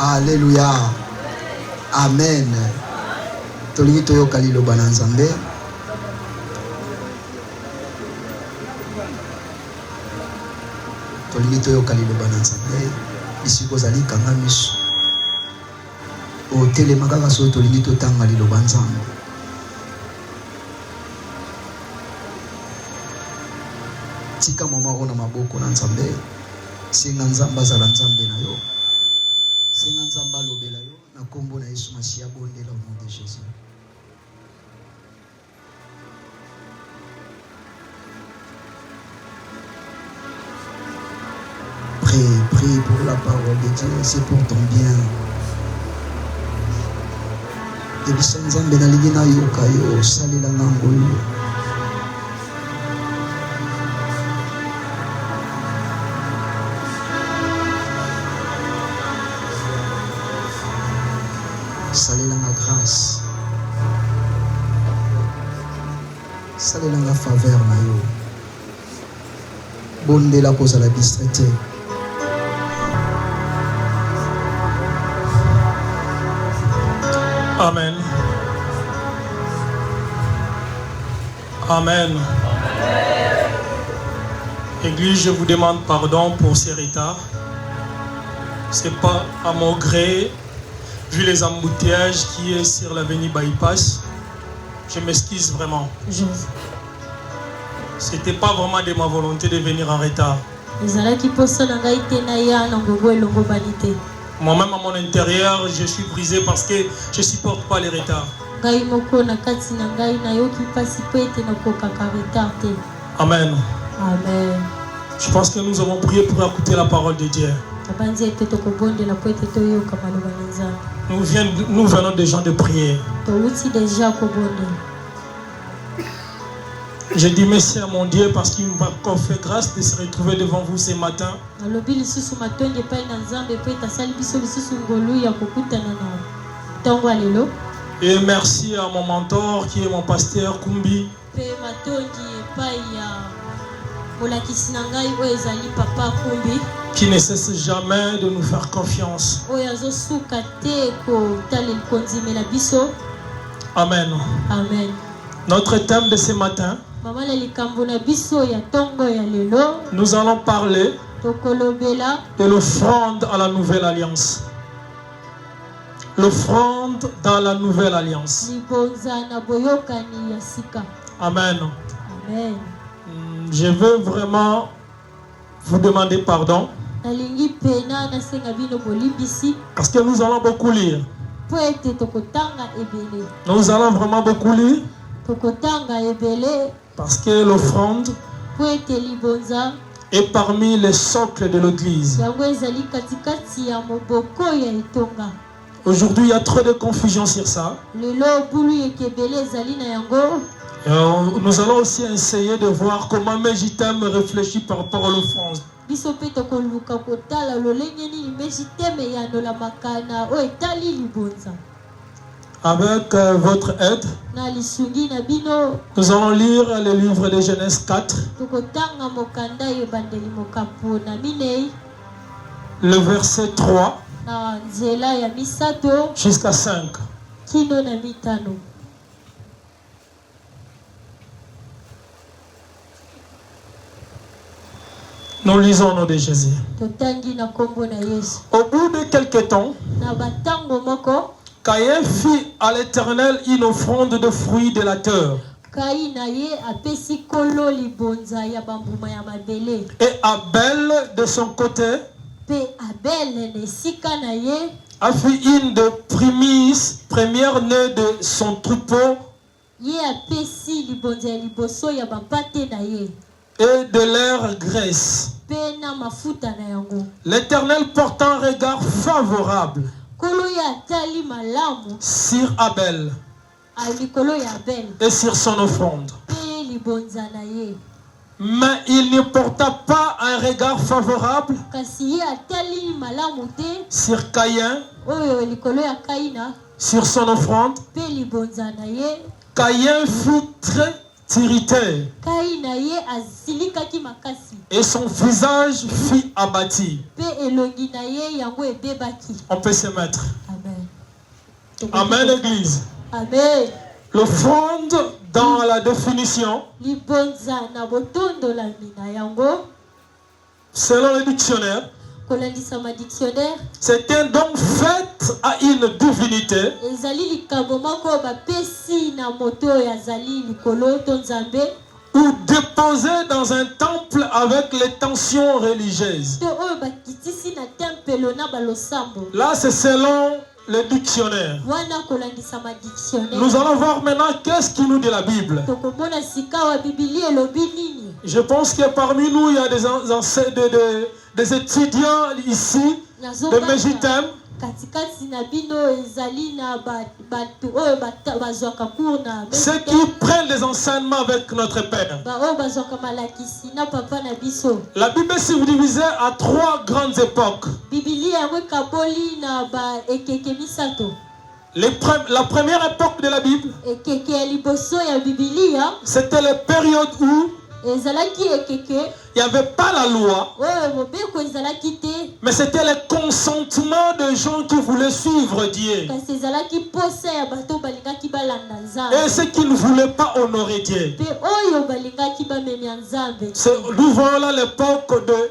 Alléluia. Amen. Tolingi toyoka liloba na Nzambe. Tolingi toyoka liloba na Nzambe. Bisiko zali kanga miso. O telema kaka so tolingi totanga liloba Nzambe. Tika mama ona maboko na Nzambe. Senga Nzambe azala Nzambe na yo. Senga Nzambe alobela yo na kombo na Yesu Masiya bondela au nom de Jésus. Prie pour la parole de Dieu, c'est pour ton bien. Et puis Nzambe na lingi na yoka yo salela ngango yo. Salela la grâce. Salela la faveur na yo. Bonde la cause à la distraité. Amen. Amen. Église, je vous demande pardon pour ces retards. C'est pas à mon gré. Vu les embouteillages qui est sur l'avenue Bypass, je m'excuse vraiment. C'était pas vraiment de ma volonté de venir en retard. Moi-même à mon intérieur, je suis brisé parce que je ne supporte pas les retards. Amen. Amen. Je pense que nous avons prié pour écouter la parole de Dieu. Nous venons des gens de prier. Je dis merci à mon Dieu parce qu'il m'a encore fait grâce de se retrouver devant vous ce matin. Et merci à mon mentor qui est mon pasteur Kumbi. Qui ne cesse jamais de nous faire confiance. Amen. Amen. Notre thème de ce matin, nous allons parler de l'offrande à la nouvelle alliance. L'offrande dans la nouvelle alliance. Amen. Amen. Je veux vraiment vous demander pardon. Parce que nous allons beaucoup lire. Nous allons vraiment beaucoup lire. Parce que l'offrande est parmi les socles de l'église. Aujourd'hui, il y a trop de confusion sur ça. Nous allons aussi essayer de voir comment Mejitem réfléchit par rapport à l'offrande. Avec votre aide, nous allons lire le livre de Genèse 4, le verset 3 jusqu'à 5. Nous lisons au nom de Jésus. Au bout de quelques temps, Caïn fit à l'Éternel une offrande de fruits de la terre. Et Abel, de son côté, a fait une de première nœud de son troupeau et de leur graisse. L'Éternel porta un regard favorable sur Abel et sur son offrande. Mais il ne porta pas un regard favorable sur Caïn, sur son offrande. Caïn fut très t'irritait kai na ye azilikaki makasi et son visage fut abattu. pe elongi na ye yango ebebaki. On peut se mettre. Amen. Amen, Église. Amen. L'offrande, dans la définition, Libonza na botondo la mina yango selon le dictionnaire, kolandisa ma dictionnaire c'est un don fait à une divinité ezali likambo moko bapesi na moto oyo azali likolo to nzambe ou déposé dans un temple avec les tensions religieuses. to oyo bakitisi na tempelo na balosambo. Là, c'est selon le dictionnaire. Wana kolandisa ma dictionnaire. Nous allons voir maintenant qu'est-ce qui nous dit la Bible. tokomona sika wa biblia elobi nini. Je pense que parmi nous, il y a des étudiants ici de Mejitem. Katikati na bino ezali na bato oyo bazwaka cours na Ceux qui prennent les enseignements avec notre Père. oyo bazwaka malakisi na papa na biso. La Bible est subdivisée à 3 grandes époques. Biblia yango ekaboli na ekeke misato. La première époque de la Bible, ekeke ya liboso ya Biblia c'était la période où ezalaki ekeke il n'y avait pas la loi, oyo mobeko ezalaki te mais c'était le consentement de gens qui voulaient suivre Dieu kasi ezalaki posa ya bato balingaki balanda et nzambe ceux qui ne voulaient pas honorer Dieu. pe oyo balingaki bamemia nzambe. Nous voilà l'époque de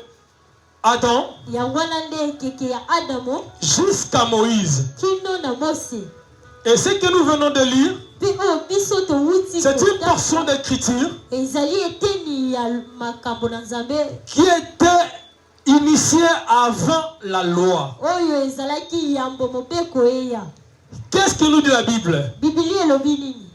Adam yango wana nde ekeke ya Adamo jusqu'à Moïse. kino na Mose. Et ce que nous venons de lire, pe oyo biso towuti c'est une portion d'écriture ezali eteni ya makambo na nzambe qui était initiée avant la loi. oyo ezalaki yambo mobeko eya. Qu'est-ce que nous dit la Bible? Biblia elobi nini?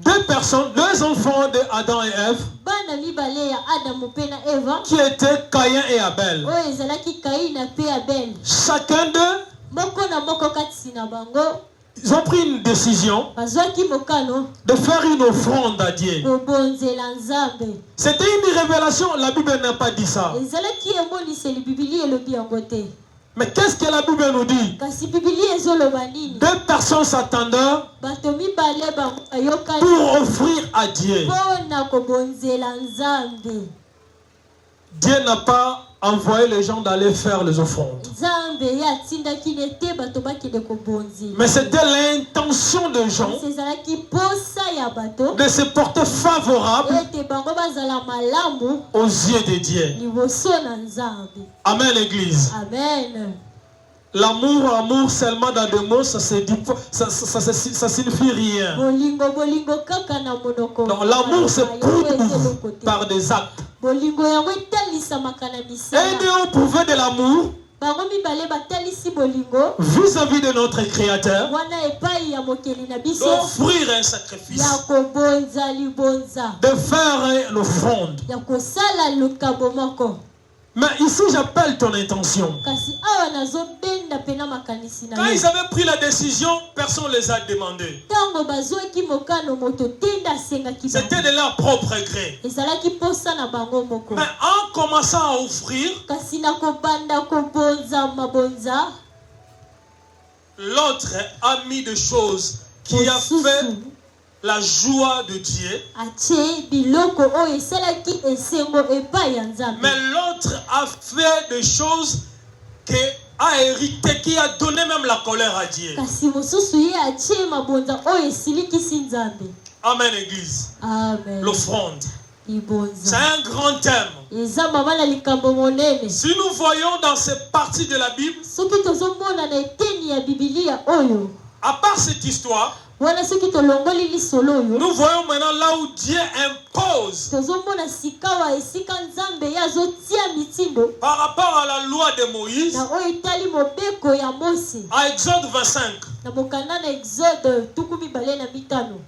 2 personnes, 2 enfants de Adam et Ève, bana mibale ya Adamu pe na Eva qui étaient Caïn et Abel. oyo ezalaki Kaina pe Abel. Chacun d'eux, moko na moko kati na bango ils ont pris une décision bazwaki mokano de faire une offrande à Dieu. kobonzela nzambe. C'était une révélation, la Bible n'a pas dit ça. ezalaki emoniseli Biblia elobi yango te. Mais qu'est-ce que la Bible nous dit? kasi Biblia ezoloba nini? 2 personnes s'attendaient bato mibale bango ayokani pour offrir à Dieu. mpona kobonzela nzambe. Dieu n'a pas envoyé les gens d'aller faire les offrandes. nzambe ye atindaki ne te bato bakende kobonzela. Mais c'était l'intention des gens ezalaki posa ya bato de se porter favorable ete bango bazala malamu aux yeux de Dieu. liboso na nzambe. Amen, l'Église. Amen. L'amour seulement dans des mots, ça signifie rien. bolingo kaka na monoko. Donc l'amour se prouve par des actes. bolingo yango etalisamaka na Et misala. nous pouvons de l'amour bango mibale batalisi bolingo vis-à-vis de notre Créateur, wana epai ya mokeli na biso d'offrir un sacrifice, ya kobonza libonza de faire une offrande. ya kosala likambo moko. Mais ici, j'appelle ton intention. kasi awa nazobenda pena makanisi na Quand yo. ils avaient pris la décision, personne ne les a demandé. ntango bazwaki mokano moto te nde asengaki bango. C'était de leur propre gré. ezalaki posa na bango moko. Mais en commençant à offrir, kasi na kobanda kobonza mabonza l'autre a mis des choses qui a fait la joie de Dieu. atie biloko oyo esalaki esengo epai ya nzambe. Mais l'autre a fait des choses qui a hérité, qui a donné même la colère à Dieu. kasi mosusu ye atie mabonza oyo esilikisi nzambe. Amen, Église. Amen. L'offrande. C'est libonza un grand thème. eza mabala likambo monene. Si nous voyons dans cette partie de la Bible, soki tozomona na eteni ya bibilia oyo à part cette histoire, wana soki tolongoli lisolo oyo nous voyons maintenant là où Dieu impose tozomona sikawa esika nzambe ye azotia mitindo par rapport à la loi de Moïse, na oyo etali mobeko ya Mose à Exode 25, na mokanda na Exode 25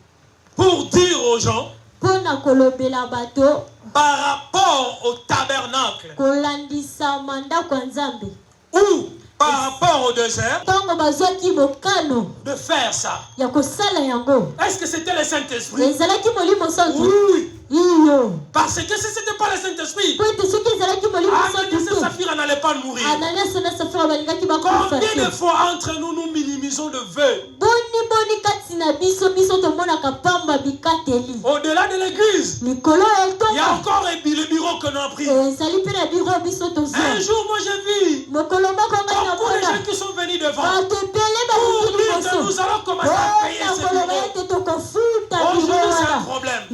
pour dire aux gens, mpona kolobela bato par rapport au tabernacle kolandisa mandako ya nzambe ou par rapport au désert, ntango bazwaki mokano de faire ça. ya kosala yango. Est-ce que c'était le Saint-Esprit? ezalaki molimo santu Oui, iyo parce que si ce n'était pas le Saint-Esprit, po ete soki ezalaki molimo Ananias et santu Saphira n'allaient pas mourir. Ananias na Safira balingaki bakufa Combien de te. fois entre nous, nous minimisons le vœu? boni Au-delà de l'église, il y a encore le bureau que nous avons pris. Un jour, moi j'ai vu beaucoup de gens qui sont venus devant pour dire que nous allons commencer à payer ce bureau. Aujourd'hui, c'est un problème.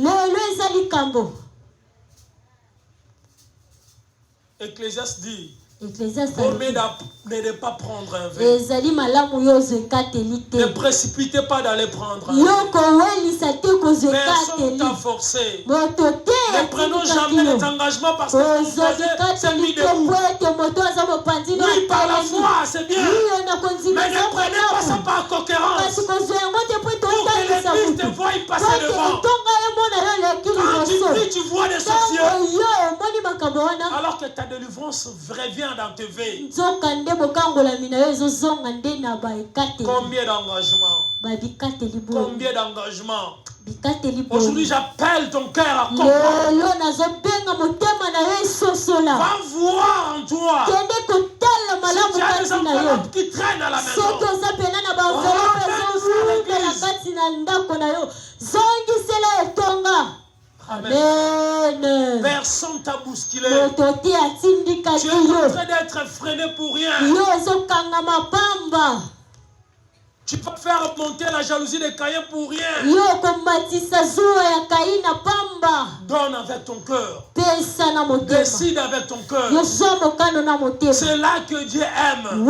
Ecclésiaste dit, vaut mieux de ne pas prendre un verre. Ne précipitez pas d'aller prendre un verre. Personne t'a forcé. Ne prenons jamais les engagements parce que vous c'est mis debout. Oui, par la foi, c'est bien. Mais ne prenez pas ça par concurrence. Pour que l'église te voie passer devant. Quand tu pries, tu vois des sorciers. Alors que ta délivrance revient dans tes veilles. Combien d'engagements? Combien d'engagements? Aujourd'hui, j'appelle ton cœur à comprendre. Va voir en toi. Si tu as des enveloppes qui traînent à la maison, Amen. Personne t'a bousculé. Tu es en train d'être freiné pour rien. Tu peux faire monter la jalousie de Caïn pour rien. Donne avec ton cœur. Décide avec ton cœur. C'est là que Dieu aime.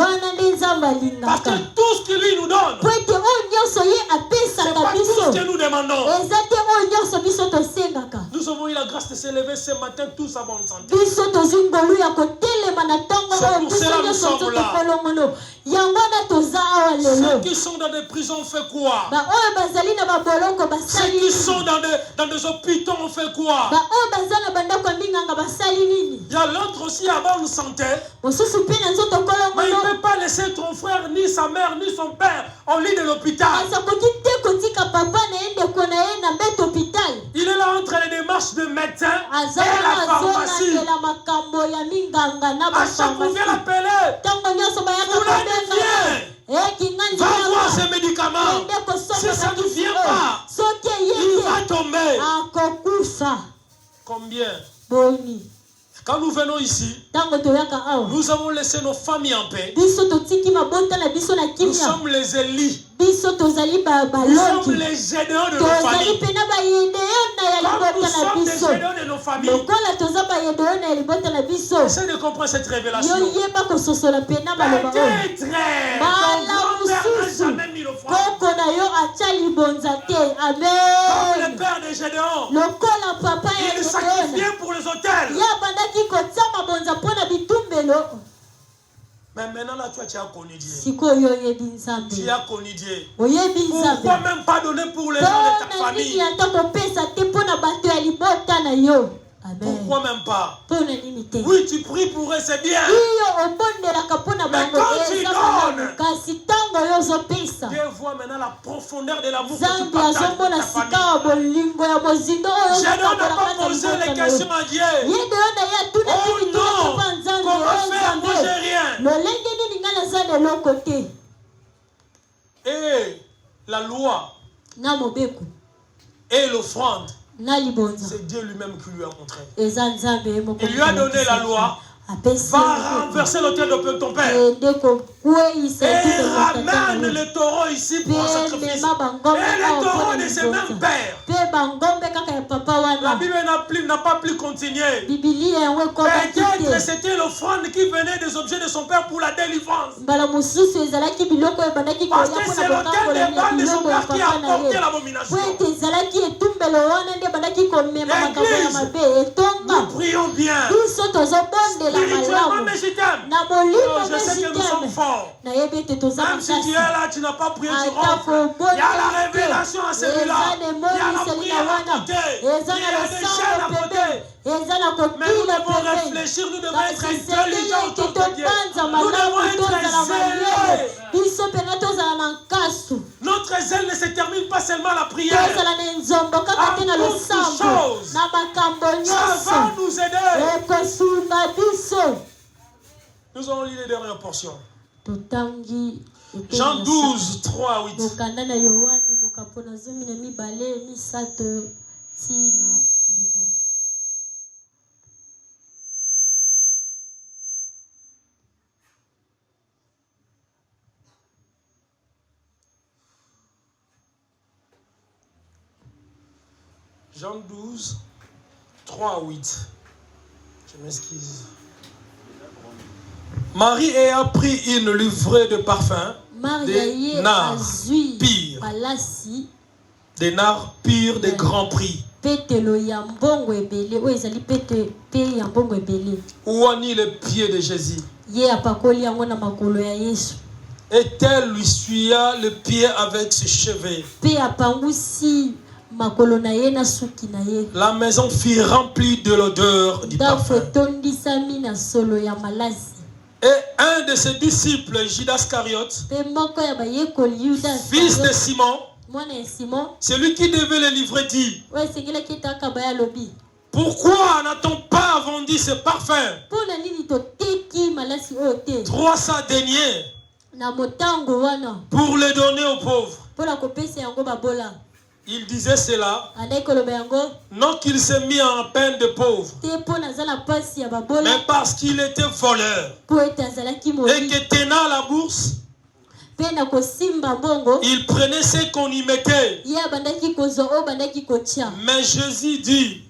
Parce que tout ce qu'il lui nous donne, c'est pas tout ce que nous demandons. Nous avons eu la grâce de se lever ce matin tous à bonne santé. C'est pour cela que nous sommes là. Ceux qui sont dans des prisons, on fait quoi? Ceux qui sont dans des hôpitaux, on fait quoi? Il y a l'autre aussi à bonne santé. Mais il ne peut pas laisser ton frère, ni sa mère, ni son père en lit de l'hôpital. Il est là entre les démarches de médecin et la pharmacie. À chaque fois, vient l'appeler. Va voir ces médicaments. Si ça ne vient pas, il va tomber. Combien? Quand nous venons ici, nous avons laissé nos familles en paix. Nous sommes les élis. Nous sommes les généraux de nos familles. Comme nous sommes les généraux de nos familles, essaie de comprendre cette révélation. Peut-être ton grand-père n'a jamais mis l'offrande. Comme le père de Gédéon, il sacrifiait pour les autels. Mais maintenant là, toi, tu as connu Dieu. Tu as connu Dieu. Pourquoi même pas donner pour les gens de ta famille? Pourquoi même pas? Oui, tu pries pour eux, c'est bien. Mais quand tu donnes, Dieu voit maintenant la profondeur de l'amour que tu partages avec ta famille. Gédéon n'a pas posé les questions à Dieu. Oh non, comment faire? Moi, j'ai rien. Et la loi et l'offrande, c'est Dieu lui-même qui lui a montré. Il lui a donné la loi. Va renverser l'autel de ton père. Et ramène le taureau ici pour un sacrifice. Et le taureau de ses mêmes pères. La Bible n'a pas pu continuer. Peut-être c'était l'offrande qui venait des objets de son père pour la délivrance. Parce que c'est l'autel des balles de son père qui a apporté l'abomination. Nous prions bien. Spirituellement, mais je t'aime. Je sais que nous sommes forts. Même si tu es là, tu n'as pas prié, tu rentres. Il y a la révélation à celui-là. Il y a la prière à côté. Il y a des chaînes à côté. Mais nous devons réfléchir, nous devons être intelligents autour de Dieu. Nous devons être zélés. Notre zèle ne se termine pas seulement à la prière. À beaucoup de choses. Ça va nous aider. Nous allons lire les dernières portions. Jean 12, 3 à 8. mokanda na Yohani mokapona 12:3 tina libon. Jean 12, 3 à 8. Je m'excuse. Marie ayant pris une livrée de parfum, des nards pires, des nards pires de grand prix. Ouani le pied de Jésus. Et elle lui suya le pied avec ses cheveux. La maison fut remplie de l'odeur du parfum. Et un de ses disciples, Judas Iscariote, fils de Simon, celui qui devait le livrer, dit: pourquoi n'a-t-on pas vendu ce parfum 300 deniers pour le donner aux pauvres? Il disait cela, non qu'il s'est mis en peine de pauvre, mais parce qu'il était voleur et que tenant la bourse, il prenait ce qu'on y mettait. Mais Jésus dit: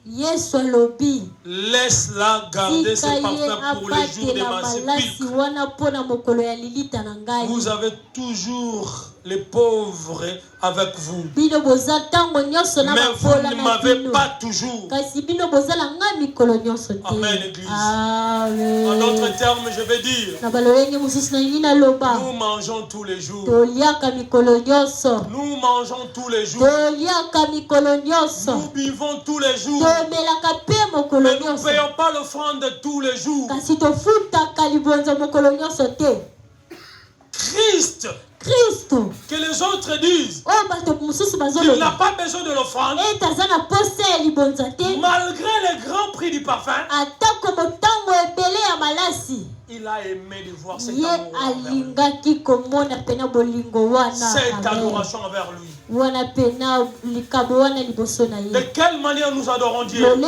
laisse-la garder ce parfum pour le jour de ma sépulture. Vous avez toujours les pauvres avec vous, mais vous ne m'avez pas toujours. Amen, Église. En d'autres termes, je vais dire, nous mangeons tous les jours. Nous mangeons tous les jours. Nous buvons tous les jours. Mais nous ne payons pas l'offrande tous les jours. Christ, que les autres disent qu'il n'a pas besoin de l'offrande, malgré le grand prix du parfum, il a aimé de voir cet amour envers lui. Cette adoration envers lui. De quelle manière nous adorons Dieu? De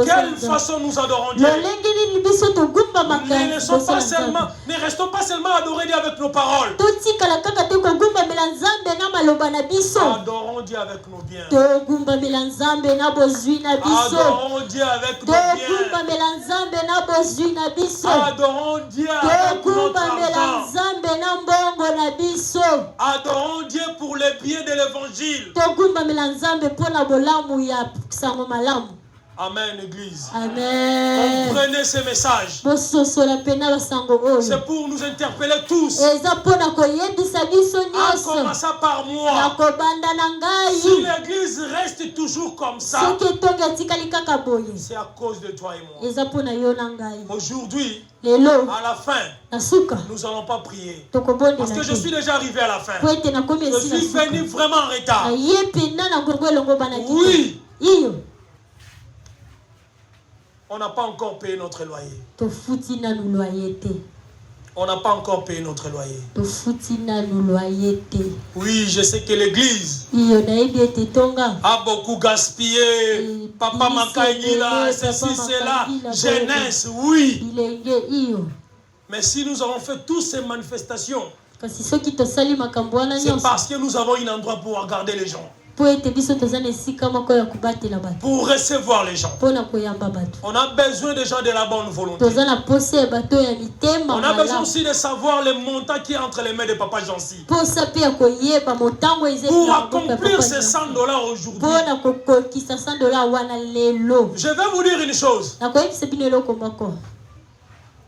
quelle façon nous adorons Dieu? Ne restons pas seulement adorés Dieu avec nos paroles. Adorons Dieu avec nos biens. Adorons Dieu avec nos biens. Adorons Dieu avec notre argent. Adorons Dieu pour les biens de l'évangile. Amen, Église. Amen. Comprenez ces messages. C'est pour nous interpeller tous. En commençant par moi. Si l'Église reste toujours comme ça, c'est à cause de toi et moi. Aujourd'hui, à la fin, nous n'allons pas prier. Parce que je suis déjà arrivé à la fin. Je suis venu vraiment en retard. Oui. On n'a pas encore payé notre loyer. On n'a pas encore payé notre loyer. Oui, je sais que l'Église a beaucoup gaspillé. Papa Makaïla, ceci, cela, jeunesse, oui. Mais si nous avons fait toutes ces manifestations, c'est parce que nous avons un endroit pour regarder les gens. Pour recevoir les gens. On a besoin des gens de la bonne volonté. On a besoin aussi de savoir le montant qui est entre les mains de Papa Jancy. Pour accomplir ces $100 aujourd'hui. Je vais vous dire une chose.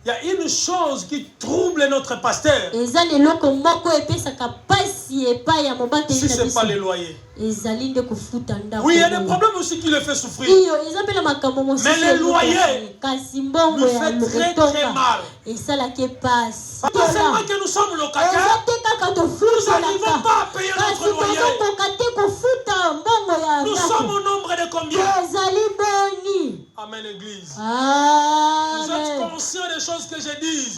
Il y a une chose qui trouble notre pasteur. Si ce n'est pas les loyers. Oui, il y a des problèmes aussi qui le fait souffrir. Mais les loyers nous fait très très mal. Pas seulement que nous sommes locataires, nous n'arrivons pas à payer notre loyer. Nous sommes au nombre de combien? Amen, Église. Vous êtes conscients des choses que je dis?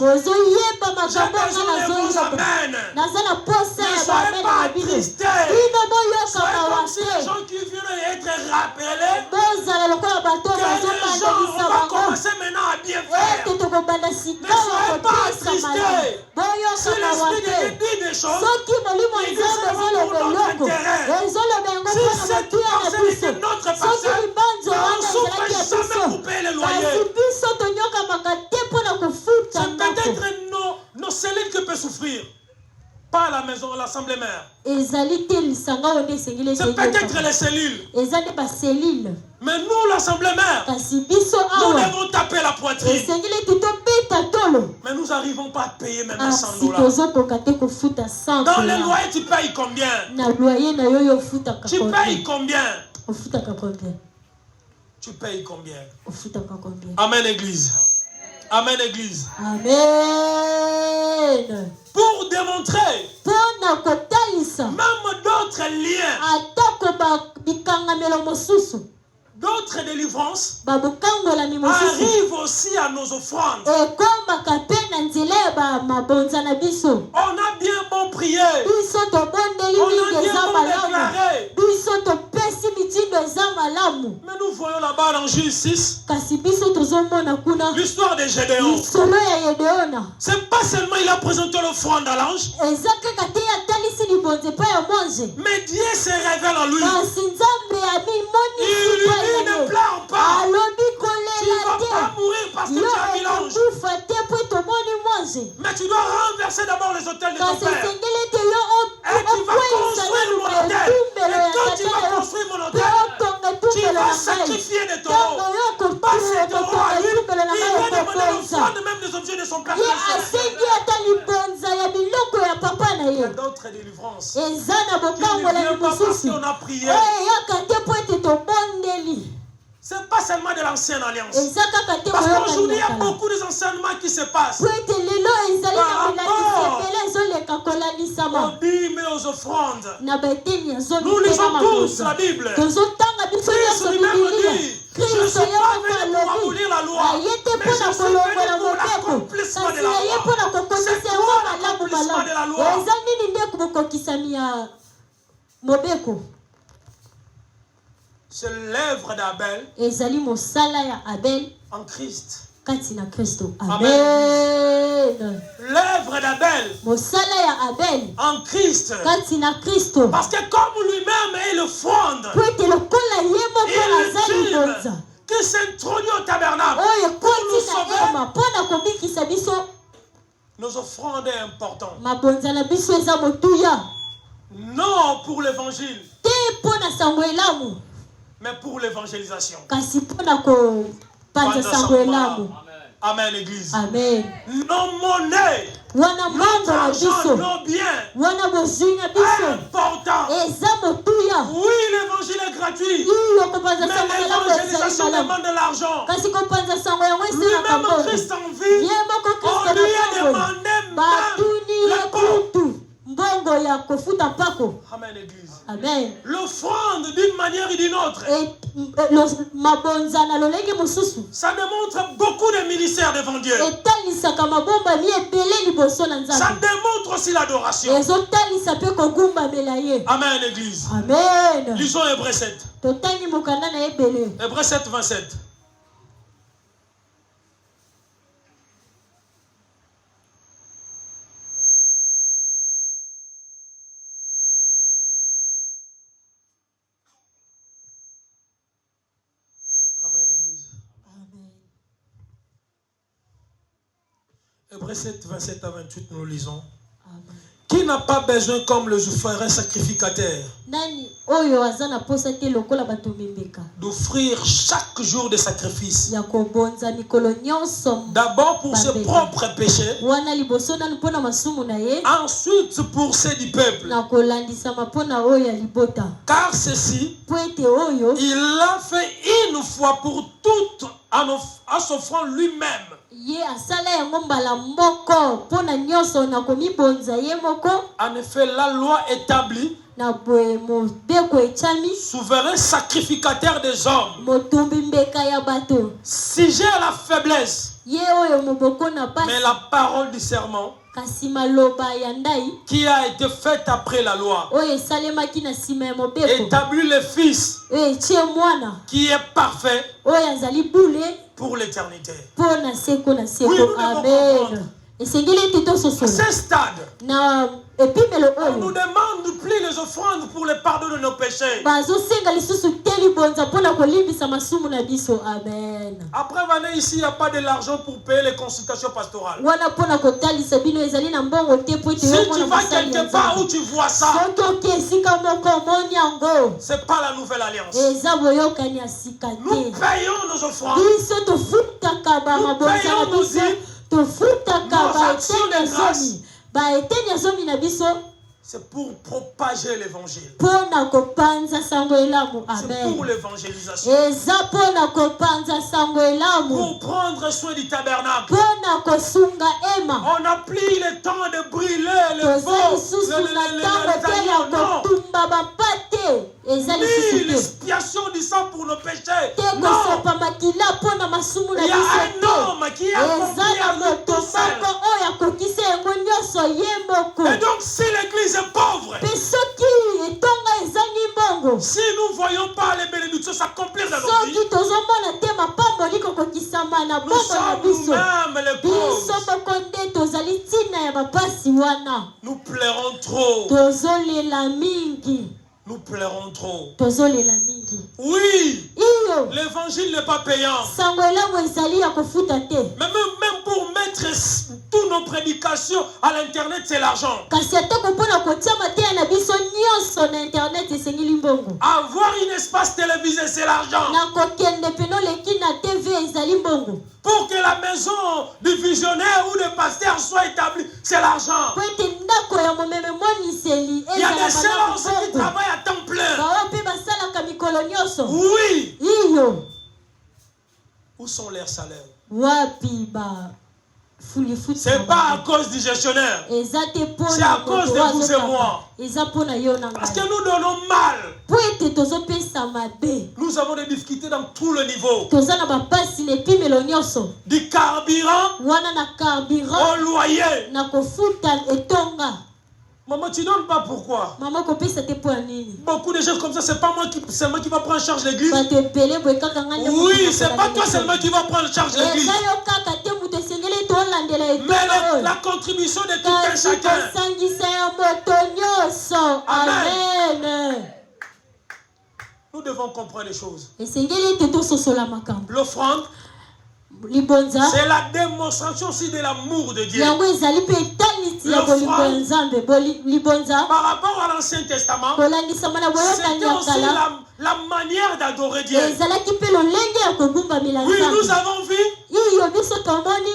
J'ai besoin de vos amens. nazala posa Ne ya soyez bamene pas na bino attristés. bino boyoka Soyez comme si les mawape gens qui viennent être rappelés bozala lokola bato que les gens, on bazobandisa va bango commencer maintenant à bien faire. ete tokobanda Ne sika soyez pas kotilisa malamu attristés. Si boyoka l'Esprit de mawape dit des choses, soki molimo et que nzambe c'est ezoloba pour notre eloko intérêt. ezoloba yango Si mpona cette matuya na parcelle biso était notre soki parcelle, libanzo on wana ne ezalaki souffre ya jamais biso pour payer le kasi loyer. biso tonyokamaka te mpona kofuta C'est ndako peut-être nos cellules qui peuvent souffrir, pas la maison, l'assemblée mère. ezali te lisanga oyo nde esengeli C'est peut-être les cellules. eza nde baselile Mais nous, l'assemblée mère, kasi biso nous awa devons taper la poitrine. esengeli ete tobeta tolo Mais nous n'arrivons pas à payer même $100. asi tozokoka te kofuta 100 Dans les dollars. loyers, tu payes combien? na loyer na yo yo ofutaka Tu payes combien combien? ofutaka combien Tu payes combien? ofutaka combien Amen, Église. Amen, Église. amen Pour démontrer mpona kotalisa même d'autres liens, atako bikangamelo mosusu d'autres délivrances babokangolami mosusu arrivent aussi à nos offrandes. ekomaka mpe na nzela ya mabonza na biso On a bien bon prié. biso tobondeli On a mingi bien eza bon malamu déclaré. biso topesi mitindo eza malamu Mais nous voyons là-bas dans Juge 6 kasi biso tozomona kuna l'histoire de Gédéon. lisolo ya yedeona C'est pas seulement il a présenté l'offrande à l'ange, eza kaka te atalisi libonze epai ya monje mais Dieu se révèle en lui. kasi nzambe Il lui abimonisi dit ne pleure pas. alobi Tu ne kolela vas te pas mourir parce que tu yo as mis l'ange. ekokufa te mpo tomoni monje Mais tu dois renverser d'abord les autels de ton kasi père. esengeli ete yo Et tu vas okweyisa construire mon naluka autel. etumbelo Et ya quand tu tata vas yo construire mon mpe autel, otonga tu etumbelo vas na ngai sacrifier des ntango taureaux. yo Pas ces taureaux kotonga à lui. etumbelo na Il ngai va demander okokonza l'offrande même des objets de son père. ye asengi ata libonza ya biloko ya papa na Il y ye a d'autres délivrances. eza na Tu ne bokangolami viens pas parce mosusu qu'on a prié. eyaka te mpo ete tobondeli C'est pas seulement de l'ancienne alliance. eza kaka te Parce qu'aujourd'hui, il y a boyokani beaucoup d'enseignements qui se passent. po ete lelo ezali na Par bilakisi rapport ebele ezoleka kolalisama On dit, mais aux offrandes. na baeteni ya zoni Nous mpe na lisons tous makosa la Bible. tozotanga biso Christ nyonso lui-même bibilia dit, je ne kristo suis ye pas moko venu pour alobi abolir la loi, aye te mais mpona je suis venu kolongola pour mobeko l'accomplissement kasi de la aye mpona loi. kokomisa C'est yango quoi malamu l'accomplissement de la malamu loi? eza nini nde bokokisami ya mobeko C'est l'œuvre d'Abel ezali mosala ya abel en Christ. kati na kristo Amen. amen L'œuvre d'Abel mosala ya abel en Christ. kati na kristo Parce que comme lui-même est le fonde, po ete lokola ye moko aza il libonza qui s'introduit au tabernacle oyo pour nous ekoti na sauver, ema mpona kobikisa biso nos offrandes est important. mabonza na biso eza motuya Non pour l'évangile, te mpona sango elamu mais pour l'évangélisation. kasi mpona kopanza sango elamu Amen, Église. amen Nos monnaies, wana notre mbongo na argent, biso nos biens, wana bozwi na biso important. eza motuya Oui, l'évangile est gratuit, iyo kopanza mais sango elamu ezali l'évangélisation malamu demande de l'argent. kasi kopanza sango yango eselaka Lui-même mbongo Christ en vie, ye moko on kristo lui a na mbongo demandé batuni même ye le pain. kutu mbongo ya kofuta mpako Amen, Église. amen L'offrande d'une manière et d'une autre, mabonza na lolenge mosusu ça démontre beaucoup de ministères devant Dieu. etalisaka mabombami ebele liboso na Ça nzambe démontre aussi l'adoration. ezotalisa mpe kogumbamela ye Amen, Église. amen Lisons Hébreux 7. totangi mokanda na ebele Hébreux 7, 27. Amen, Église. amen Hébreux 7, 27 à 28, nous lisons. amen Qui n'a pas besoin comme le frère sacrificateur nani oyo aza na posa te lokola bato mimbeka d'offrir chaque jour des sacrifices, ya kobonza mikolo nyonso d'abord pour ses Bambeka. propres péchés, wana liboso nanu mpona masumu na ye ensuite pour ceux du peuple. na kolandisama mpona oyo ya libota Car ceci, po ete oyo il l'a fait une fois pour toutes en s'offrant lui-même. ye asala yango mbala moko mpona nyonso na komibonza ye moko En effet, la loi établit na boye mobeko etiami souverain sacrificateur des hommes. motumbi mbeka ya bato Sujet à la faiblesse, ye oyo moboko na mais pasi la parole du serment kasi maloba ya ndai qui a été faite après la loi oyo esalemaki na nsima ya mobeko établit le Fils oyo etie mwana qui est parfait oyo azali bule pour l'éternité. mpo na seko na Oui, seko. nous devons Amen. comprendre. Esengeli ete À tososola ce stade, na epimelo on nous oyo demande plus les offrandes pour le pardon de nos péchés. bazosenga lisusu te libonza mpo na kolimbisa masumu na biso. Amen. Après venir ici, il n'y a pas de l'argent pour payer les consultations pastorales. wana mpo na kotalisa bino ezali na mbongo te mpo ete Si yo tu mona vas mosali ya quelque part où nzambe. tu vois ça, soki oki esika moko omoni yango c'est pas la nouvelle alliance. eza boyokani ya sika Nous te. payons nos offrandes. biso tofutaka bamabonza na payons nos biso dîmes, tofutaka nos actions baeteni de ya grâce. zomi baeteni ya zomi na biso C'est pour propager l'évangile. mpo na kopanza sango elamu. C'est pour Amen. l'évangélisation. eza mpo na kopanza sango elamu Pour prendre soin du tabernacle. mpo na kosunga ema. On n'a plus le temps de brûler le toza feu, lisusu na ntango les te ya agneaux, non. kotumba bapate. eza Ni lisusu te l'expiation du sang pour nos péchés. te Non. kosopa makila mpo na masumu na Il y a biso un te. homme qui a eza accompli na à lui moto tout seul. moko oyo akokisa yango nyonso ye moko. Et donc, si l'église est pauvre, mpe soki etonga ezangi mbongo, si nous ne voyons pas les bénédictions s'accomplir dans nos vies, soki tozomona te mapamboli kokokisama na nous bongo na sommes biso, nous-mêmes les biso causes. moko nde tozali ntina ya bapasi wana. Nous pleurons trop. Tozolela mingi, Nous pleurons trop. tozolela mingi. Oui, iyo l'évangile n'est pas payant. sango elamu ezali ya kofuta te, Mais même pour mettre toutes nos prédications à l'internet, c'est l'argent. kasi atako mpo na kotia mateya na biso nyonso na internet esengeli mbongo. Avoir une espace télévisé, c'est l'argent. na kokende peno leki na tv ezali mbongo. Pour que la maison du visionnaire ou du pasteur soit établie, c'est l'argent. po ete ndako ya momeme moniseli Il y a des ezala sœurs aussi qui mbongo. travaillent à temps plein. baoyo mpe basalaka mikolo nyonso. Oui. iyo Où sont leurs salaires? wapi ba fulifuti C'est pas à cause du gestionnaire. eza te mpo C'est na à cause moto de oyo vous et azokaka. moi. eza mpo na yo na Parce que ngai nous donnons mal. mpo ete tozopesa mabe. Nous avons des difficultés dans tous les niveaux. toza na bapasi na epimelo nyonso Du carburant wana na carburant au loyer. na kofuta etonga. Maman, tu donnes pas pourquoi? mama kopesa te mpo ya nini? Beaucoup de gens comme ça, c'est pas moi qui, c'est moi qui va prendre en charge l'église. bato ebele boye kaka ngai nde moto Oui, nakola c'est pas toi nini. seulement qui va prendre en charge l'église. eza yo kaka te moto esengeli tolandela Mais etonga oyo. la contribution de tout un kasi chacun. kosangisa ya moto nyonso. Amen. Amen. Nous devons comprendre les choses. esengeli ete tososola makambo. L'offrande, libonza c'est la démonstration aussi de l'amour de Dieu. yango ezali mpe etalisi ya bolingo ya nzambe. libonza Par rapport à l'Ancien Testament, kolandisama na boyokani c'était ya aussi kala la manière d'adorer Dieu. ezalaki mpe lolenge ya kogumbamela Oui, nous nzambe. avons vu iyo biso tomoni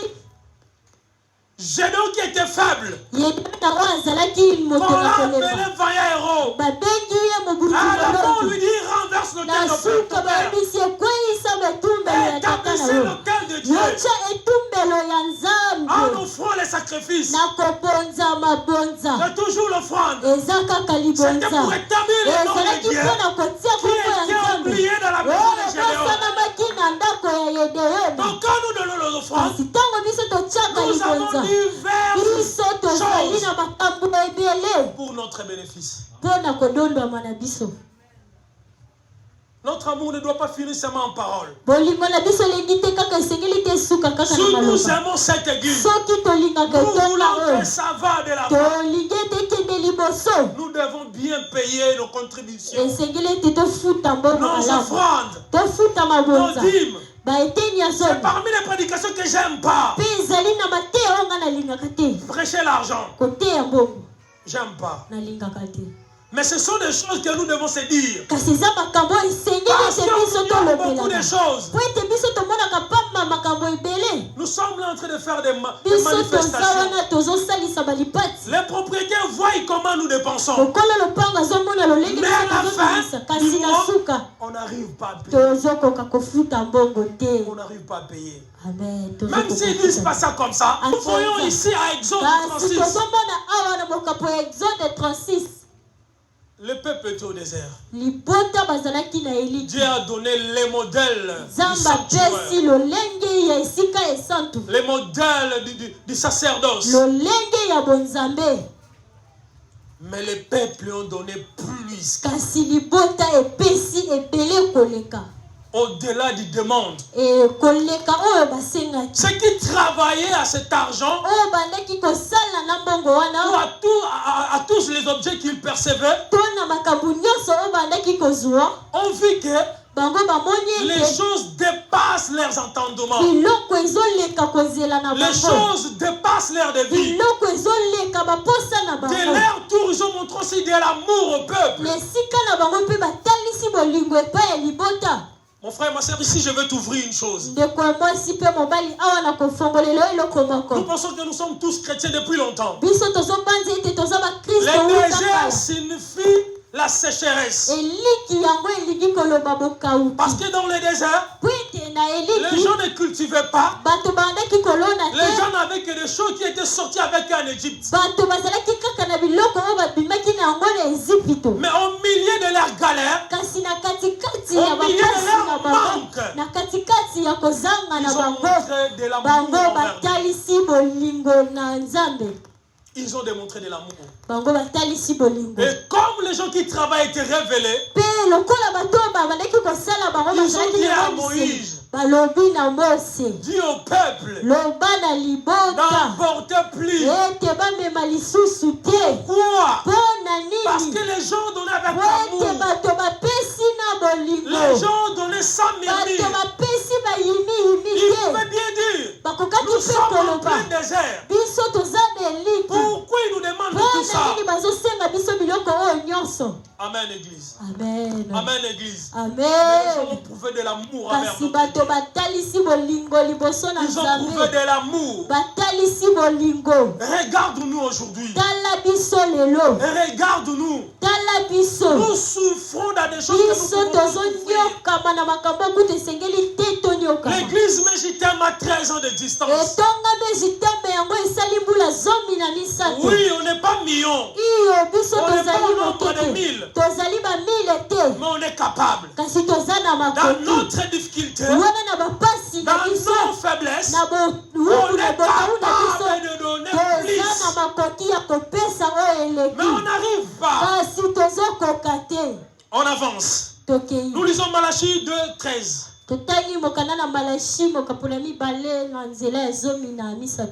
Gédéon qui était faible. yedana oyo azalaki moto Quand na l'a kolemba appelé vaillant héros, babengi ye à la fin, on moburuki lui dit renverse le na cœur de suka ton père. bayebisi ekweyisa betumbelo ya tata na Établissez yo le cœur de Dieu yotya etumbelo ya en nzambe offrant les sacrifices. na kobonza mabonza. C'est toujours l'offrande. eza kaka C'était libonza pour établir le nom de ezalaki Dieu mpo na kotia qui kombo ya était nzambe oublié dans la maison oyo de Gédéon. basanamaki na ndako ya yedeyoni. Donc quand nous donnons nos offrandes, kasi ntango biso totyaka nous avons libonza diverses biso tozali choses na makambo ebele pour notre bénéfice. mpo na kodondwama na biso. Notre amour ne doit pas finir seulement en parole. bolingo na biso elengi te kaka esengeli te esuka kaka Si na nous maloba. aimons cette église, soki tolingaka nous etonga voulons oyo que ça va de la tolingi ete ekende liboso Nous devons bien payer nos contributions, esengeli ete tofuta mbongo nos malamu offrandes, tofuta nos mabonza dîmes. baeteni ya C'est zomi parmi les prédications que j'aime pas. mpe ezali na mateya oyo nga nalingaka te. Prêcher l'argent, koteya mbongo j'aime pas. nalingaka te. Mais ce sont des choses que nous devons se dire. kasi eza makambo oyo esengeli Parce ete biso qu'il y a beaucoup de tolobelaka choses. po ete biso tomonaka pamba makambo ebele. Nous sommes là en train de faire des biso toza manifestations. wana tozosalisa balipati Les propriétaires voient comment nous dépensons. lokola lopango azomona lolenge Mais à la tozobimisa fin kasi du na mois, suka on n'arrive pas à payer. tozokoka kofuta mbongo te. On n'arrive pas à payer. amen. Même s'ils ne disent pas ça comme ça, nous voyons ici à Exode kasi 36, tozomona awa na mokapo ya exode 36 Le peuple était au désert. libota bazalaki na eliki Dieu a donné les modèles du zamba pesi sanctuaire, lolenge ya esika esantu les modèles du sacerdoce. lolenge ya bonzambe Mais les peuples ont donné plus. kasi libota epesi ebele koleka Au-delà des demandes. koleka oyo basengaki Ceux qui travaillaient à cet argent, oyo bandaki kosala na mbongo ou wana à tous les objets qu'ils percevaient, to na makambo nyonso oyo bandaki kozwa ont vu que bango bamoni les ete choses dépassent leurs entendements. biloko ezoleka kozela na Les bango choses dépassent leur devis. biloko ezoleka baposa na De bango leur tour, ils ont montré aussi de l'amour au peuple. na esika na bango mpe batalisi bolingo epai ya libota Mon frère, ma soeur, ici, je veux t'ouvrir une chose. ndeko ya mwasi mpe mobali awa na kofongolela eloko moko Nous pensons que nous sommes tous chrétiens depuis longtemps. biso tozobanza ete toza bakristo Le wuta désert kala signifie la sécheresse. eliki yango elingi koloba bokauki Parce que dans le désert, po ete na les eliki gens ne cultivaient pas. bato bandaki kolona Les te gens n'avaient que des choses qui étaient sorties avec eux en Égypte. bato bazalaki kaka na biloko oyo babimaki na yango na ezipito Mais au milieu de leur galère, kasi na katikati Au ya milieu de bapasi leur na bango manque, na katikati ya kozanga na ils ont bango montré de l'amour bango envers Dieu. batalisi bolingo na nzambe Ils ont démontré de l'amour. bango batalisi bolingo Et comme les gens qui travaillent étaient révélés, mpe lokola bato oyo babandaki kosala bango ils ont bazalaki dit à na Moïse Moïse, balobi na mose dis au peuple, loba na libota n'emportez plus. ete bamema lisusu te Pourquoi? mpo na Parce nini que les gens donnaient avec po ete amour. bato bapesi na bolingo Les gens donnaient sans murmure. bato bapesi bayimiyimi Il te pouvait bien dire, bakokaki nous mpe sommes en koloba plein désert. biso toza na eliki Pourquoi ils nous demandent mpo tout na ça? nini bazosenga biso biloko oyo nyonso Amen, Église. amen Amen, Église. Les gens amen ont prouvé de l'amour envers kasi notre bato Dieu. batalisi bolingo liboso na Ils ont prouvé nzambe de l'amour. batalisi bolingo Regarde-nous aujourd'hui. tala biso lelo Et regarde-nous. tala biso Nous souffrons dans des choses que nous biso pouvons pas souffrir. tozonyokama na makambo okuta esengeli te tonyokama L'église Mégitème a 13 ans de distance. etongami ezitembe yango esali mbula 10 Oui, on n'est pas millions, iyo biso On n'est pas tozali au nombre moke de te 1000. tozali bamile te mais on est capable. kasi toza na Dans makoki notre difficulté, wana na bapasi na dans biso nos faiblesses, na on bowuku na est bokawu na biso capable de donner toza na plus. makoki ya kopesa oyo Mais eleki on n'arrive pas. kasi tozokoka te On avance. tokei Nous lisons Malachie 2, 13. totangi mokanda na malashi mokapola mibale na nzela ya 13.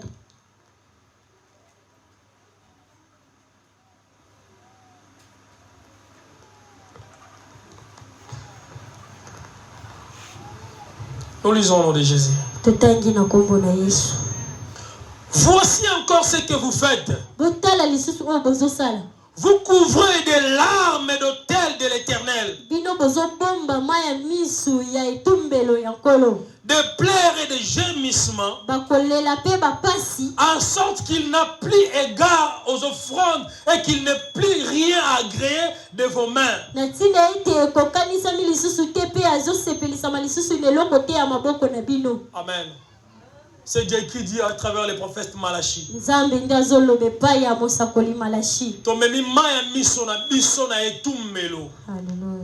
Nous lisons au nom de Jésus. totangi na kombo na yesu Voici encore ce que vous faites. botala lisusu oyo bozosala Vous couvrez des larmes d'autel de l'Éternel, bino bozobomba ma ya misu ya etumbelo ya nkolo de pleurs et de gémissements, bakolela mpe bapasi en sorte qu'il n'a plus égard aux offrandes et qu'il n'ait plus rien agréé de vos mains. na ntina ete ekokanisami lisusu te mpe azosepelisama lisusu na eloko te ya maboko na bino Amen. C'est Dieu qui dit à travers les prophètes Malachi. nzambe nde azoloba epai ya mosakoli malashi Tomemi maya miso na biso na etumbelo. Alléluia.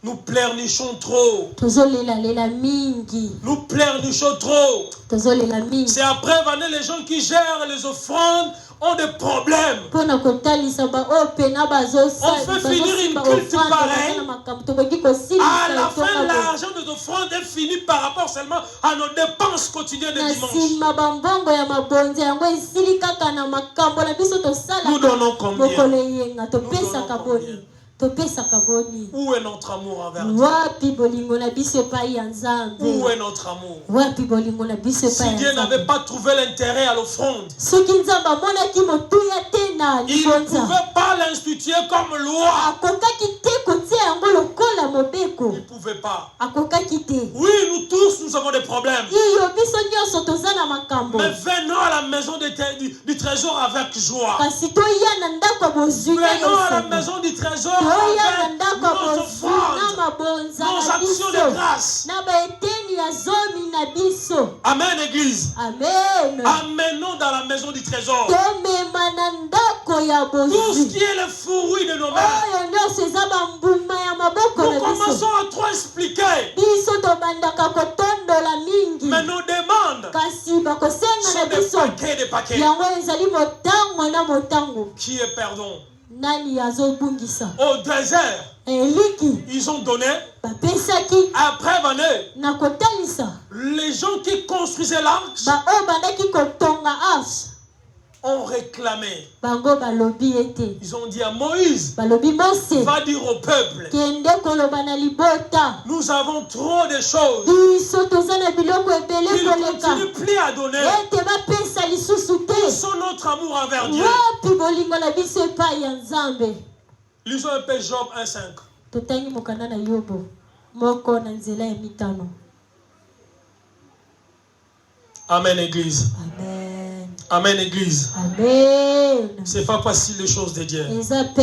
Nous pleurnichons trop. tozolelalela mingi Nous pleurnichons trop. tozolela mingi C'est après les gens qui gèrent les offrandes ont des problèmes. mpo na kotalisa baoyo pena On fait finir une culte pareille. na makambo tokoki À kosilisa la fin, etonga l'argent des offrandes est fini par rapport seulement à nos dépenses quotidiennes de na dimanche. nsima bambongo ya mabonzi yango esili kaka na makambo na biso Nous tosalaka donnons combien? mokolo eyenga topesaka donnons boni topesaka boni Où est notre amour envers Dieu? wapi bolingo na biso epai ya nzambe Où est notre amour? wapi bolingo na biso Si epai Dieu ya n'avait nzambe pas trouvé l'intérêt à l'offrande, soki nzambe amonaki motuya te na il ne libonza pouvait pas l'instituer comme loi. akokaki te kotia yango lokola mobeko Il ne pouvait pas. akokaki te Oui, nous tous, nous avons des problèmes. iyo biso nyonso toza na makambo Mais venons à la maison du trésor avec joie. kasi toya na ndako ya bozwi na Venons à la esengo maison du trésor toya na avec ndako ya nos bozwi na offrandes, mabonza nos na actions de biso grâce. na baeteni ya zomi na biso Amen, Église. amen Amenons dans la maison du trésor. tomema na ndako Tout ce qui est le fruit de nos mains. Nous commençons à trop expliquer. Mais nos demandes sont des paquets. Qui est pardon? Au désert, ils ont donné. Après Vané, les gens qui construisaient l'arche ont réclamé. Ils ont dit à Moïse, va dire au peuple, nous avons trop de choses. Ils ne continuent plus à donner. Où sont notre amour envers Dieu? Lisons un peu Job 1:5. Amen, Église. Amen. Amen, Église. Amen. C'est pas facile les choses de Dieu. C'est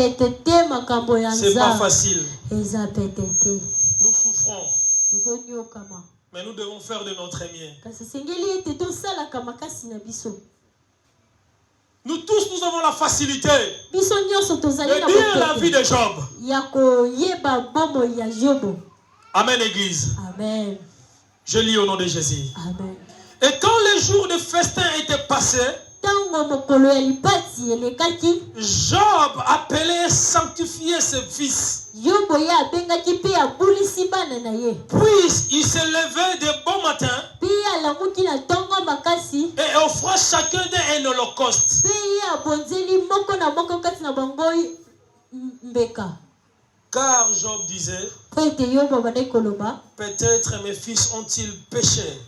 pas facile. Nous souffrons. Mais nous devons faire de notre mieux. Nous tous, nous avons la facilité de dire la vie de Job. Amen, Église. Amen. Je lis au nom de Jésus. Amen. Et quand les jours de festin étaient passés, Job appelait sanctifier ses fils. Puis il se levait de bon matin et offrait chacun d'eux un holocauste. Car Job disait, peut-être mes fils ont-ils péché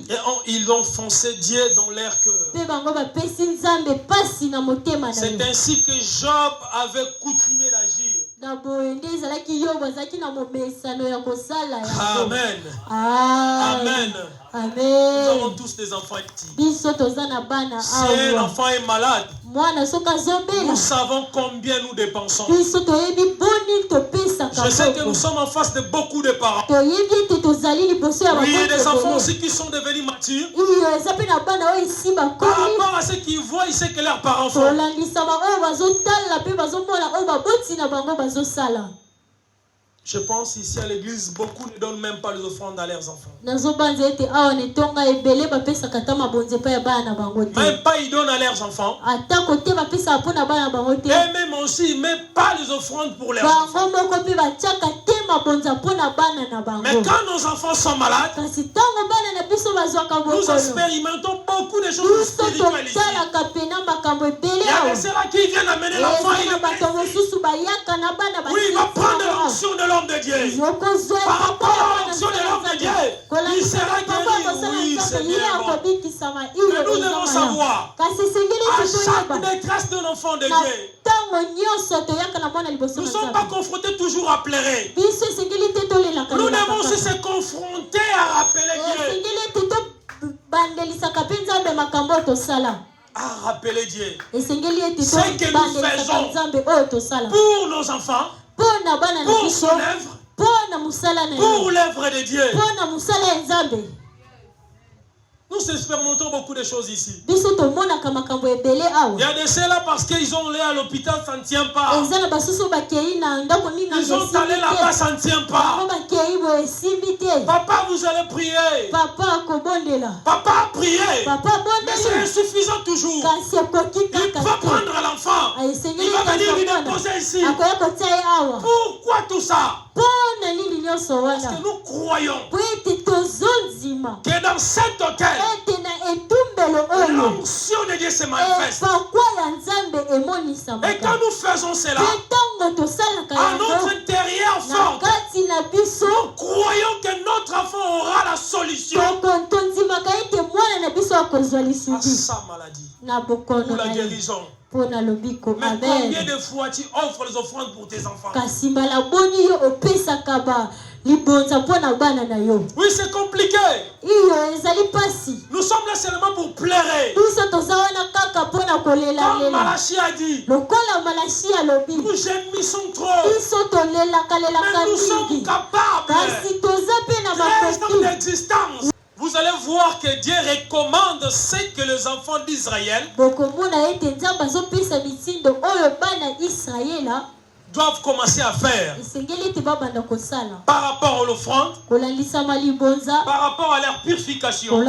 et ils ont foncé Dieu dans leur cœur. C'est ainsi que Job avait coutumé d'agir. Amen. Amen. Amen. Nous avons tous des enfants petits. Si un enfant est malade, nous savons combien nous dépensons. Je sais que nous sommes en face de beaucoup de parents. Oui, il y a des enfants aussi qui sont devenus matures. Par rapport à ce qu'ils voient, ils savent que leurs parents font. Je pense ici à l'église, beaucoup ne donnent même pas les offrandes à leurs enfants. Même pas ils donnent à leurs enfants. Et même aussi, même pas les offrandes pour leurs enfants. Mais quand nos enfants sont malades, nous expérimentons beaucoup de choses spirituelles ici. Il y a des ceux-là qui viennent amener l'enfant. Oui, il va prendre l'onction de l'homme de Dieu. Par rapport à l'onction de l'homme de Dieu, il sera guéri. Oui, c'est bien bon. Mais nous devons savoir, à chaque détresse d'un enfant de Dieu, nous ne sommes pas confrontés toujours à pleurer. Nous devons aussi se confronter à rappeler Dieu. À rappeler Dieu. Ce que nous faisons pour nos enfants, pour son œuvre, pour l'œuvre de Dieu. Nous expérimentons beaucoup de choses ici. Il y a de ceux-là parce qu'ils ont allé à l'hôpital, ça ne tient pas. Ils sont allés là-bas, ça ne tient pas. Papa, vous allez prier. Papa a prié. Mais c'est insuffisant toujours. Il va prendre l'enfant. Il va venir lui déposer ici. Pourquoi tout ça? Parce que nous croyons que dans cet hôtel, l'onction de Dieu se manifeste. Et quand nous faisons cela, à notre intérieur fort, nous croyons que notre enfant aura la solution à sa maladie ou la guérison. Mais combien de fois tu offres les offrandes pour tes enfants? Oui, c'est compliqué. Nous sommes là seulement pour pleurer. Comme Malachi a dit, nous gémissons trop. Mais nous sommes capables. 13 ans d'existence. vous allez voir que Dieu recommande ce que les enfants d'Israël doivent commencer à faire par rapport à l'offrande, par rapport à leur purification,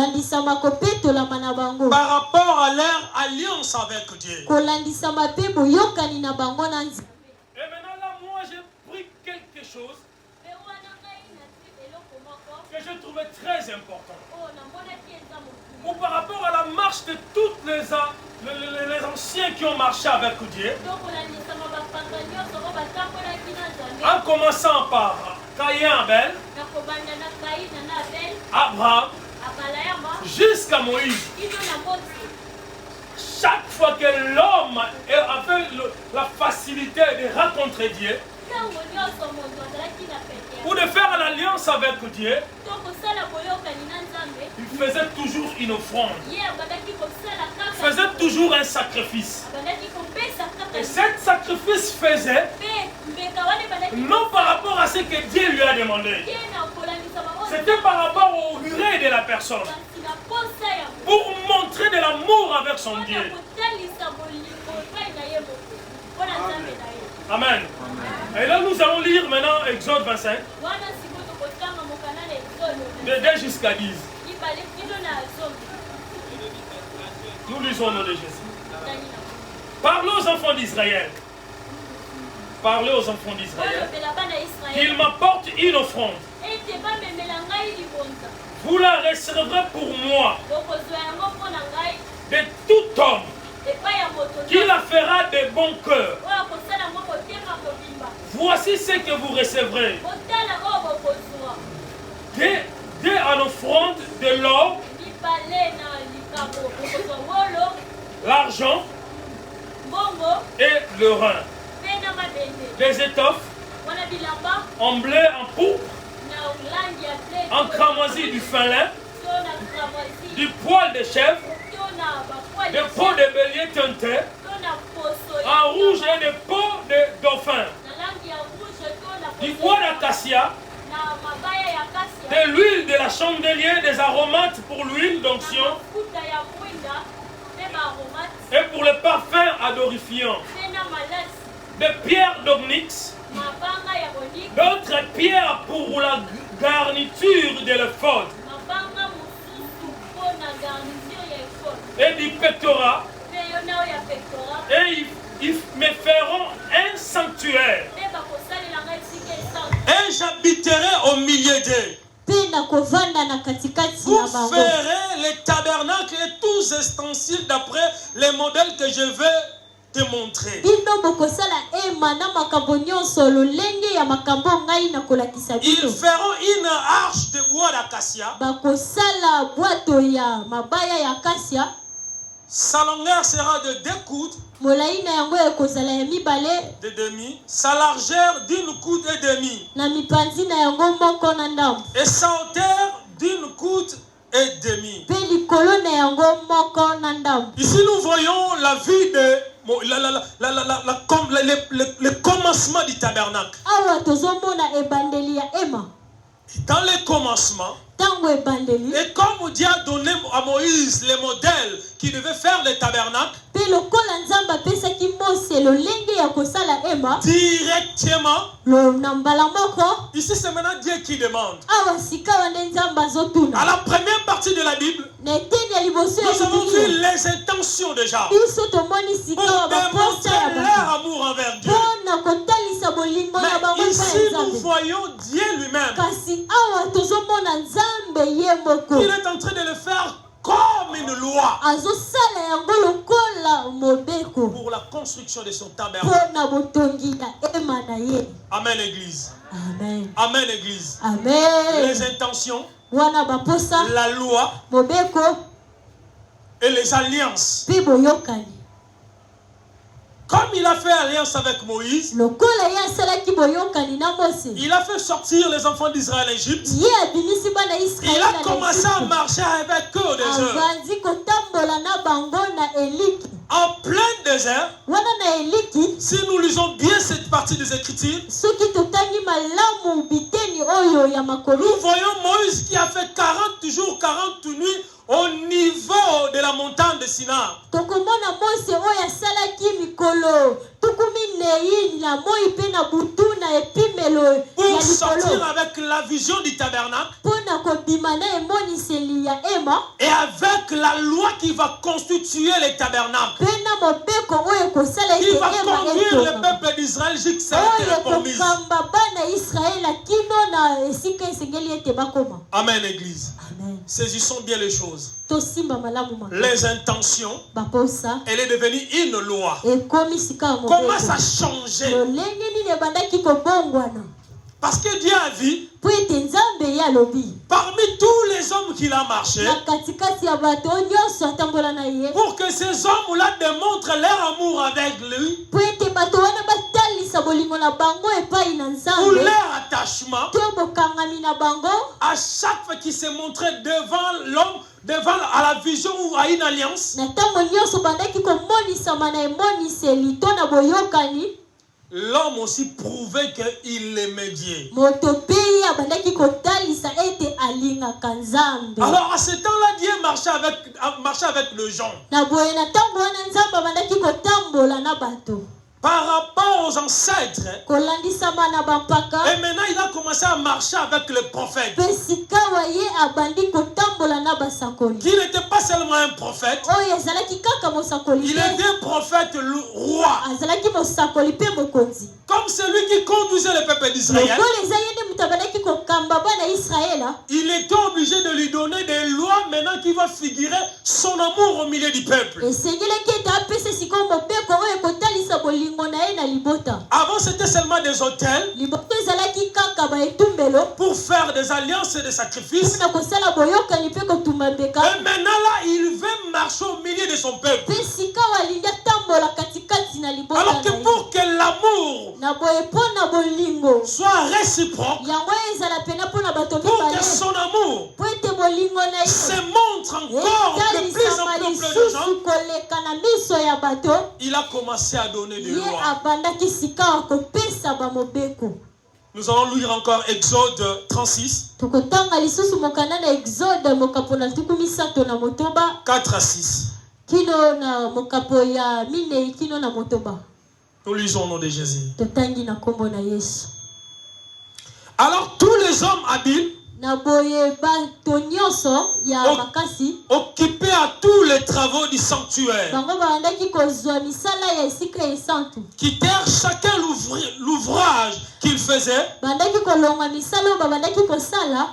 par rapport à leur alliance avec Dieu. Et maintenant là, moi j'ai pris quelque chose que je trouvais très important. Ou par rapport à la marche de tous les anciens qui ont marché avec Dieu, en commençant par Caïn, Abel, Abraham, jusqu'à Moïse. Chaque fois que l'homme avait la facilité de rencontrer Dieu, ou de faire l'alliance avec Dieu, il faisait toujours une offrande. Il faisait toujours un sacrifice. Et cet sacrifice faisait non par rapport à ce que Dieu lui a demandé. C'était par rapport au gré de la personne. Pour montrer de l'amour avec son Dieu. Amen. Et là, nous allons lire maintenant Exode 25, de 2 jusqu'à 10. Nous lisons au nom de Jésus. Parlez aux enfants d'Israël. Parlez aux enfants d'Israël qu'ils m'apportent une offrande. Vous la recevrez pour moi de tout homme qui la fera de bon cœur. Voici ce que vous recevrez. De en offrande de l'or, l'argent et le rein, des étoffes en bleu, en pourpre, en cramoisi du fin lin, du poil de chèvre, des peaux de bélier teinté, en rouge et des peaux de dauphin, du bois d'acacia, de l'huile de la chandelier, des aromates pour l'huile d'onction et pour le parfum adorifiant, des pierres d'onyx, d'autres pierres pour la garniture de l'éphod et du pectorat, et ils me feront un sanctuaire et j'habiterai au milieu d'eux. Vous ferez les tabernacles et tous les ustensiles d'après les modèles que je vais te montrer. Ils feront une arche de bois d'acacia. Sa longueur sera de 2 coudes de demi, sa largeur d'une coude et demi, et sa hauteur d'une coude et demi. Ici nous voyons la vie de le commencement du tabernacle. Dans le commencement, et comme Dieu a donné à Moïse les modèles qui devait faire le tabernacle, directement, ici c'est maintenant Dieu qui demande. À la première partie de la Bible, nous avons vu les intentions déjà pour démontrer leur amour envers Dieu. Mais ici nous voyons Dieu lui-même. Il est en train de le faire comme une loi pour la construction de son tabernacle. Amen, Église. Amen. Amen, Église. Amen. Les intentions, la loi et les alliances. Comme il a fait alliance avec Moïse, il a fait sortir les enfants d'Israël d'Égypte. Il a commencé à marcher avec eux des heures. en plein désert, wana na eliki si nous lisons bien cette partie des Écritures, soki totangi malamu biteni oyo ya makolo nous voyons Moïse qui a fait 40 jours, 40 nuits au niveau de la montagne de Sina. tokomona Mose oyo asalaki mikolo tukumi nei na moi pe na butu na epimelo ya Pour sortir likolo avec la vision du tabernacle mpona kobima na emoniseli ya ema et avec la loi qui va constituer les tabernacles, mpe na mobeko oyo ekosala qui ete va ema conduire le etongama peuple d'Israël jusqu'à la oyo terre promise. ekokamba bana israela kino na esika esengeli ete bakoma. Amen, Église. Amen. Saisissons bien les choses. tosimba malamu makolo Les intentions, baposa elle est devenue une loi. ekomi sika ya Comment ça a mobeko changé? lolenge nini ebandaki kobongwana Parce que Dieu a vu, mpo ete nzambe ye alobi parmi tous les hommes qu'il a marché, na katikati ya bato oyo nyonso atambola na ye pour que ces hommes-là démontrent leur amour avec lui, mpo ete bato wana batalisa bolingo na bango epai na ou nzambe leur attachement, to bokangami na bango à chaque fois qu'ils se montraient devant l'homme, devant à la vision ou à une alliance, na ntango nyonso bandaki komonisama na emoniseli to na boyokani l'homme aussi prouvait qu'il aimait Dieu. moto mpe ye abandaki kotalisa ete alingaka nzambe Alors à ce temps-là, Dieu marchait avec le gens. na boye na ntango wana nzambe abandaki kotambola na bato Par rapport aux ancêtres, kolandisama na bampaka et maintenant il a commencé à marcher avec les prophètes, mpe sikawa ye abandi kotambola na basakoli qui n'était pas seulement un prophète, oyo ezalaki kaka mosakoli il te était prophète roi, azalaki mosakoli mpe mokonzi comme celui qui conduisait le peuple d'Israël. lokola eza ye nde moto abandaki kokamba bana israela Il était obligé de lui donner des lois maintenant qui vont figurer son amour au milieu du peuple. esengelaki ete apesa sikoyo mobeko oyo ekotalisa bolingo na ye na libota Avant c'était seulement des hôtels libota ezalaki kaka baetumbelo pour faire des alliances et des sacrifices. mpona kosala boyokani mpe kotuma mbeka Et maintenant là, il veut marcher au milieu de son peuple. mpe sikawa alingi atambola katikati na libota Alors que na ye pour que l'amour na boye mpo na bolingo soit réciproque, yango ezala pena mpo na bato pour mibale que son amour mpo ete bolingo na se ye montre encore de plus en etalisama plus auprès des gens, lisusu koleka na miso ya bato il a commencé à donner des ye lois. abandaki sikawa kopesa bamobeko Nous allons lire encore Exode 36, tokotanga lisusu mokanda na exode mokapo na tuku misato na motoba 4 à 6. kino na mokapo ya minei kino na motoba. Nous lisons au nom de Jésus. totangi na kombo na yesu. Alors tous les hommes habiles, na boye bato nyonso ya Oh. makasi occupés à tous les travaux du sanctuaire, bango babandaki kozwa misala ya esika esantu quittèrent chacun l'ouvrage qu'il faisait bandaki kolonga misala oyo babandaki kosala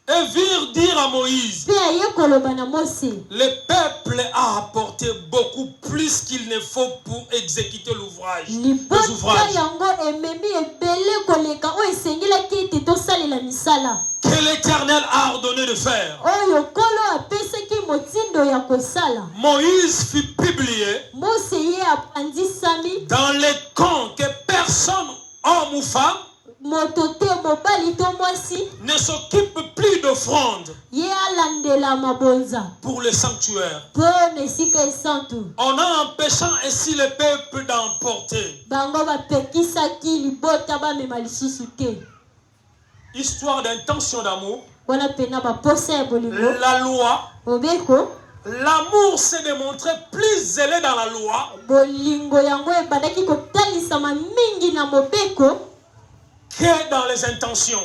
et virent dire à Moïse, mpe aye koloba na Mose le peuple a apporté beaucoup plus qu'il ne faut pour exécuter l'ouvrage. Les libota ouvrages yango ememi ebele koleka oyo esengelaki ete tosalela misala que l'Éternel a ordonné de faire. oyo kolo apesaki motindo ya kosala. Moïse fut publié Mose ye apandisami dans les camps que personne, homme ou femme, moto te mobali to mwasi ne s'occupe plus d'offrande ye alandela mabonza pour le sanctuaire, mpo na esika esantu en empêchant ainsi le peuple d'emporter. bango bapekisaki libota bamema lisusu te. Histoire d'intention d'amour, wana pena baposa ya bolingo la loi, mobeko l'amour s'est démontré plus zélé dans la loi bolingo yango ebandaki kotalisama mingi na mobeko que dans les intentions.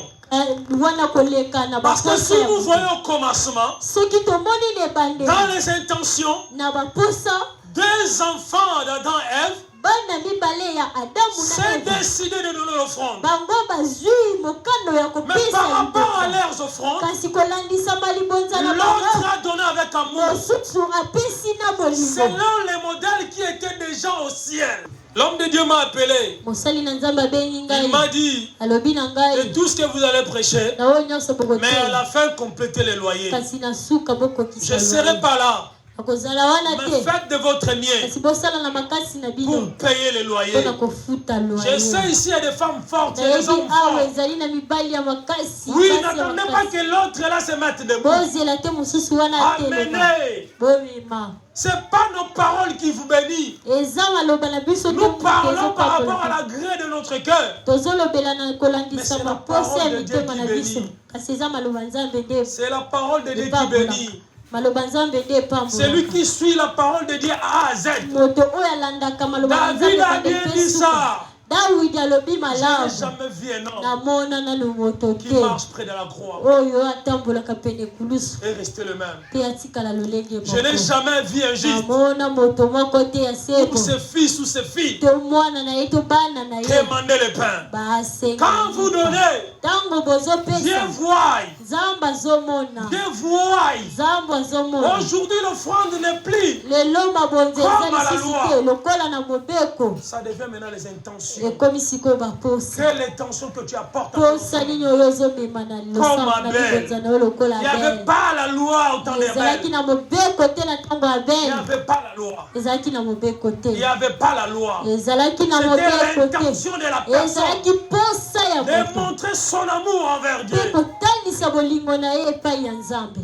wana koleka na Parce que si baposa ya nous bolingo. voyons au commencement, soki tomoni na dans ebandela les intentions, na baposa 2 enfants d'Adam et Ève bana mibale ya adamu na s'est eva décidé de donner l'offrande. bango bazwi mokano ya Mais par kopesa rapport à libota leurs offrandes, kasi kolandisama libonza na l'autre bango a donné avec amour, mosusu apesi na bolingo selon les modèles qui étaient déjà au ciel. L'homme de Dieu m'a appelé. mosali na nzambe abengi Il ngai m'a dit, alobi na de ngai tout ce que vous allez prêcher, na oyo nyonso mais à bokote la fin, complétez les loyers. kasi na suka Je bokokisa ne serai pas là. akozala wana Mais te faites de votre mien kasi bosala na makasi na bino pour payer les loyers. mpona kofuta Je sais ici il y a des femmes fortes, il y a des nayebi hommes awa forts. ezali na mibali ya makasi Oui, basi ya n'attendez pas makasi. que l'autre là se mette debout. bozela te mosusu wana te Amenez. bomema C'est pas nos paroles qui vous bénissent. eza maloba na biso Nous parlons par rapport à la gré de notre cœur. tozolobela na Mais kolandisa c'est la maposa ya parole de Dieu mitema qui na biso bénit. kasi eza maloba nzambe nde C'est la parole de Dieu qui epambolaka. bénit. maloba nzambe nde Celui epambolaka qui suit la parole de Dieu A à Z. moto oyo alandaka maloba na David nzambe a kande bien mpe dit suka ça. dawidi alobi Je n'ai malamu jamais vu un homme namona nanu moto qui te marche près de la croix oyo atambolaka pene kulusu et rester le même. mpe atikala lolenge Je n'ai moko jamais vu un juste namona moto moko te ya ou seko ses fils ou ses filles to mwana na ye to bana na ye demander le pain. basenga Quand vous donnez, ntango Dieu bozopesa voit. nzambe azomona Dieu voit. nzambe azomona Aujourd'hui, l'offrande n'est plus. lelo mabonzi Comme eza à la lisusu loi. te lokola na mobeko Ça devient maintenant les intentions. ekomi sikoyo baposa Quelle intention que tu apportes à posa ton nini oyo ozomema na losana na Abel. libonza na oyo lokola Il n'y avait abel pas la loi au temps ezalaki d'Abel. na mobeko te na ntango ya Il n'y abel avait pas la loi. ezalaki na mobeko te Il n'y avait pas la loi. ezalaki na C'était mobeko l'intention de la te personne ezalaki posa ya de moto montrer son amour envers mpe Dieu. kotalisa bolingo na ye epai ya nzambe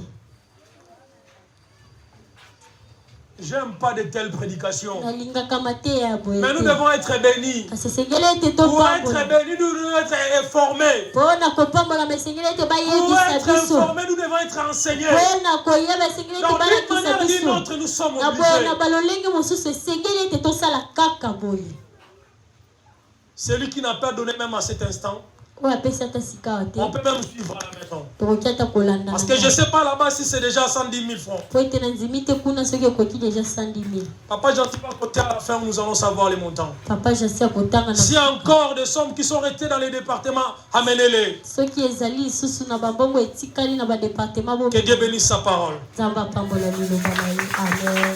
J'aime pas de telles prédications. nalingaka mateya boye Mais nous te devons être bénis. kasi esengeli ete Pour être topambola bénis, nous devons être informés. mpona kopambolama esengeli ete Pour bayebisa être biso informés, nous devons être enseignés. mpona koyeba esengeli ete Donc, d'une balakisa manière ou d'une biso autre, nous sommes na boye na obligés. balolenge mosusu esengeli ete tosala kaka boye Celui qui n'a pas donné même à cet instant, oyo apesi ata sika te on peut même suivre à la maison. tokoki ata kolanda Parce que je ne sais pas là-bas si c'est déjà 110 000 francs. po ete na nzimi te kuna soki ekoki deja 110 000 Papa gentil, à côté à la fin, nous allons savoir les montants. papa jasi akotanga na S'il y a encore des sommes qui sont restées dans les départements, amenez-les. soki ezali lisusu na bambongo etikali na badepartement Que Dieu bénisse sa parole. nzambe apambola liloba na ye amen